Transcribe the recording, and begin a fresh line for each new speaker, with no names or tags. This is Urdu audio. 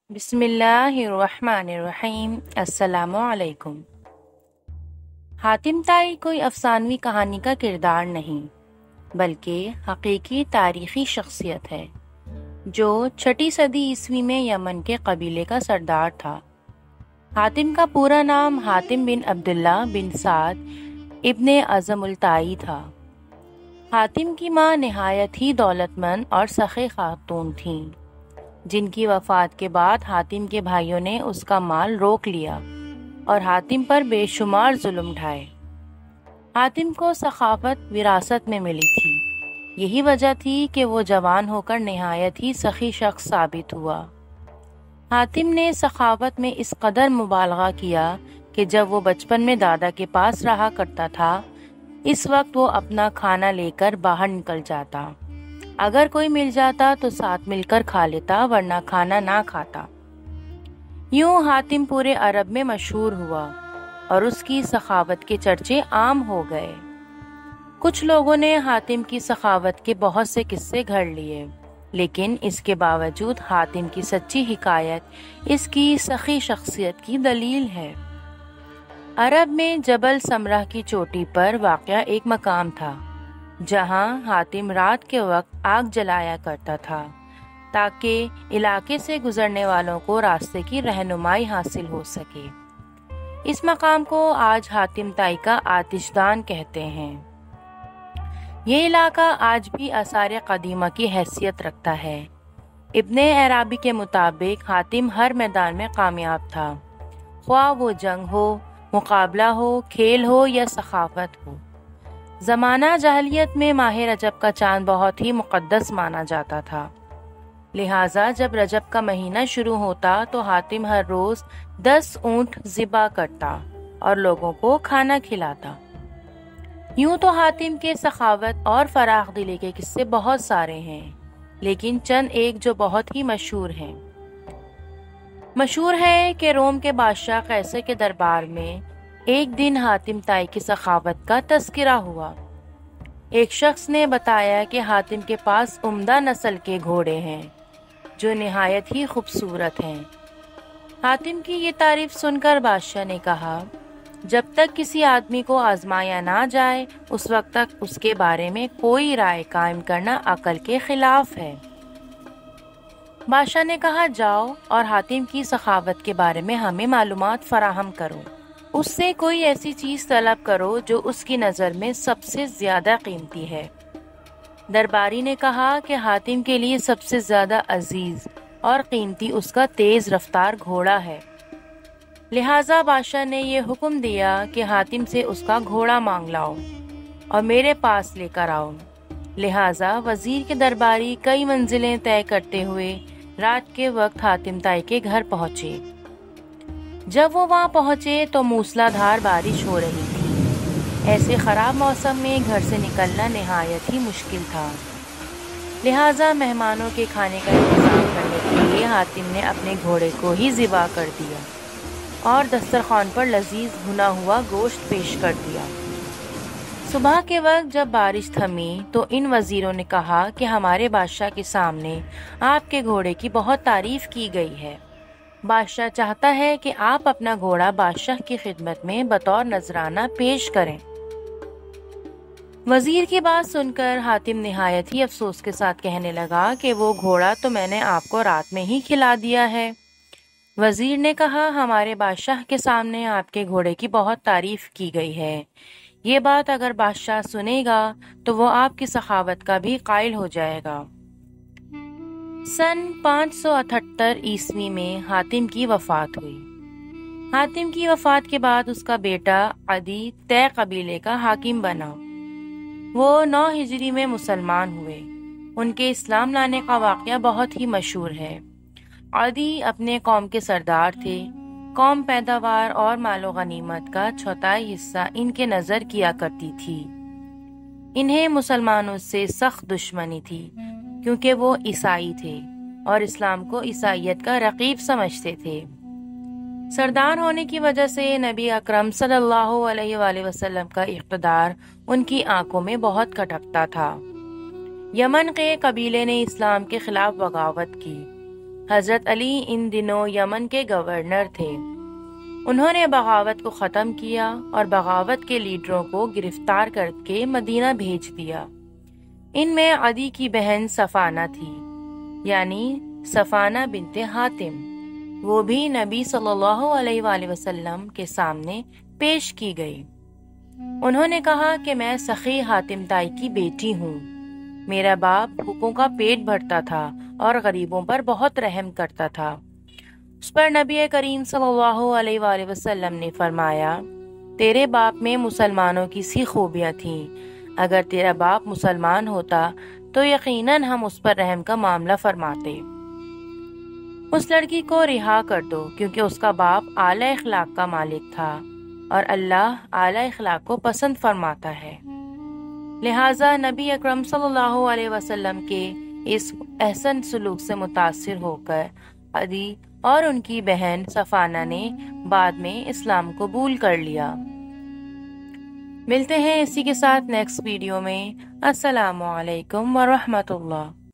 بسم اللہ الرحمن الرحیم۔ السلام علیکم۔ حاتم طائی کوئی افسانوی کہانی کا کردار نہیں بلکہ حقیقی تاریخی شخصیت ہے جو 6 صدی عیسوی میں یمن کے قبیلے کا سردار تھا۔ حاتم کا پورا نام حاتم بن عبداللہ بن سعد ابن اعظم الطائی تھا۔ حاتم کی ماں نہایت ہی دولت مند اور سخی خاتون تھیں، جن کی وفات کے بعد حاتم کے بھائیوں نے اس کا مال روک لیا اور حاتم پر بے شمار ظلم ڈھائے۔ حاتم کو سخاوت وراثت میں ملی تھی، یہی وجہ تھی کہ وہ جوان ہو کر نہایت ہی سخی شخص ثابت ہوا۔ حاتم نے سخاوت میں اس قدر مبالغہ کیا کہ جب وہ بچپن میں دادا کے پاس رہا کرتا تھا، اس وقت وہ اپنا کھانا لے کر باہر نکل جاتا۔ اگر کوئی مل جاتا تو ساتھ مل کر کھا لیتا، ورنہ کھانا نہ کھاتا۔ یوں حاتم پورے عرب میں مشہور ہوا اور اس کی سخاوت کے چرچے عام ہو گئے۔ کچھ لوگوں نے حاتم کی سخاوت کے بہت سے قصے گھڑ لیے، لیکن اس کے باوجود حاتم کی سچی حکایت اس کی سخی شخصیت کی دلیل ہے۔ عرب میں جبل سمرہ کی چوٹی پر واقع ایک مقام تھا جہاں حاتم رات کے وقت آگ جلایا کرتا تھا تاکہ علاقے سے گزرنے والوں کو راستے کی رہنمائی حاصل ہو سکے۔ اس مقام کو آج حاتم طائی کا آتش دان کہتے ہیں۔ یہ علاقہ آج بھی آثار قدیمہ کی حیثیت رکھتا ہے۔ ابن عرابی کے مطابق حاتم ہر میدان میں کامیاب تھا، خواہ وہ جنگ ہو، مقابلہ ہو، کھیل ہو یا سخاوت ہو۔ زمانہ جاہلیت میں ماہ رجب کا چاند بہت ہی مقدس مانا جاتا تھا، لہٰذا جب رجب کا مہینہ شروع ہوتا تو حاتم ہر روز 10 اونٹ ذبح کرتا اور لوگوں کو کھانا کھلاتا۔ یوں تو حاتم کے سخاوت اور فراخ دلی کے قصے بہت سارے ہیں، لیکن چند ایک جو بہت ہی مشہور ہیں۔ مشہور ہے کہ روم کے بادشاہ قیصر کے دربار میں ایک دن حاتم طائی کی سخاوت کا تذکرہ ہوا۔ ایک شخص نے بتایا کہ حاتم کے پاس عمدہ نسل کے گھوڑے ہیں جو نہایت ہی خوبصورت ہیں۔ حاتم کی یہ تعریف سن کر بادشاہ نے کہا، جب تک کسی آدمی کو آزمایا نہ جائے اس وقت تک اس کے بارے میں کوئی رائے قائم کرنا عقل کے خلاف ہے۔ بادشاہ نے کہا، جاؤ اور حاتم کی سخاوت کے بارے میں ہمیں معلومات فراہم کرو۔ اس سے کوئی ایسی چیز طلب کرو جو اس کی نظر میں سب سے زیادہ قیمتی ہے۔ درباری نے کہا کہ حاتم کے لیے سب سے زیادہ عزیز اور قیمتی اس کا تیز رفتار گھوڑا ہے، لہٰذا بادشاہ نے یہ حکم دیا کہ حاتم سے اس کا گھوڑا مانگ لاؤ اور میرے پاس لے کر آؤ۔ لہٰذا وزیر کے درباری کئی منزلیں طے کرتے ہوئے رات کے وقت حاتم طائی کے گھر پہنچے۔ جب وہ وہاں پہنچے تو موسلا دھار بارش ہو رہی تھی۔ ایسے خراب موسم میں گھر سے نکلنا نہایت ہی مشکل تھا، لہٰذا مہمانوں کے کھانے کا انتظام کرنے کے لیے حاتم نے اپنے گھوڑے کو ہی ذبح کر دیا اور دسترخوان پر لذیذ بھنا ہوا گوشت پیش کر دیا۔ صبح کے وقت جب بارش تھمی تو ان وزیروں نے کہا کہ ہمارے بادشاہ کے سامنے آپ کے گھوڑے کی بہت تعریف کی گئی ہے۔ بادشاہ چاہتا ہے کہ آپ اپنا گھوڑا بادشاہ کی خدمت میں بطور نذرانہ پیش کریں۔ وزیر کی بات سن کر حاتم نہایت ہی افسوس کے ساتھ کہنے لگا کہ وہ گھوڑا تو میں نے آپ کو رات میں ہی کھلا دیا ہے۔ وزیر نے کہا، ہمارے بادشاہ کے سامنے آپ کے گھوڑے کی بہت تعریف کی گئی ہے، یہ بات اگر بادشاہ سنے گا تو وہ آپ کی سخاوت کا بھی قائل ہو جائے گا۔ سن 578 عیسوی میں حاتم کی وفات ہوئی۔ حاتم کی وفات کے بعد اس کا بیٹا عدی طے قبیلے کا حاکم بنا۔ وہ 9 ہجری میں مسلمان ہوئے۔ ان کے اسلام لانے کا واقعہ بہت ہی مشہور ہے۔ عدی اپنے قوم کے سردار تھے۔ قوم پیداوار اور مال و غنیمت کا 1/4 حصہ ان کے نظر کیا کرتی تھی۔ انہیں مسلمانوں سے سخت دشمنی تھی کیونکہ وہ عیسائی تھے اور اسلام کو عیسائیت کا رقیب سمجھتے تھے۔ سردار ہونے کی وجہ سے نبی اکرم صلی اللہ علیہ وآلہ وسلم کا اقتدار ان کی آنکھوں میں بہت کھٹکتا تھا۔ یمن کے قبیلے نے اسلام کے خلاف بغاوت کی حضرت علی ان دنوں یمن کے گورنر تھے۔ انہوں نے بغاوت کو ختم کیا اور بغاوت کے لیڈروں کو گرفتار کر کے مدینہ بھیج دیا۔ ان میں عدی کی بہن صفانہ تھی، یعنی صفانہ بنت حاتم۔ وہ بھی نبی صلی اللہ علیہ وآلہ وسلم کے سامنے پیش کی گئی۔ انہوں نے کہا کہ میں سخی حاتم تائی کی بیٹی ہوں۔ میرا باپ بھوکوں کا پیٹ بھرتا تھا اور غریبوں پر بہت رحم کرتا تھا۔ اس پر نبی کریم صلی اللہ علیہ وآلہ وسلم نے فرمایا، تیرے باپ میں مسلمانوں کی سی خوبیاں تھیں، اگر تیرا باپ مسلمان ہوتا تو یقیناً ہم اس پر رحم کا معاملہ فرماتے۔ اس لڑکی کو رہا کر دو کیونکہ اس کا باپ اعلی اخلاق کا مالک تھا اور اللہ اعلی اخلاق کو پسند فرماتا ہے۔ لہٰذا نبی اکرم صلی اللہ علیہ وسلم کے اس احسن سلوک سے متاثر ہو کر عدی اور ان کی بہن صفانہ نے بعد میں اسلام قبول کر لیا۔ ملتے ہیں اسی کے ساتھ نیکسٹ ویڈیو میں۔ السلام علیکم ورحمۃ اللہ۔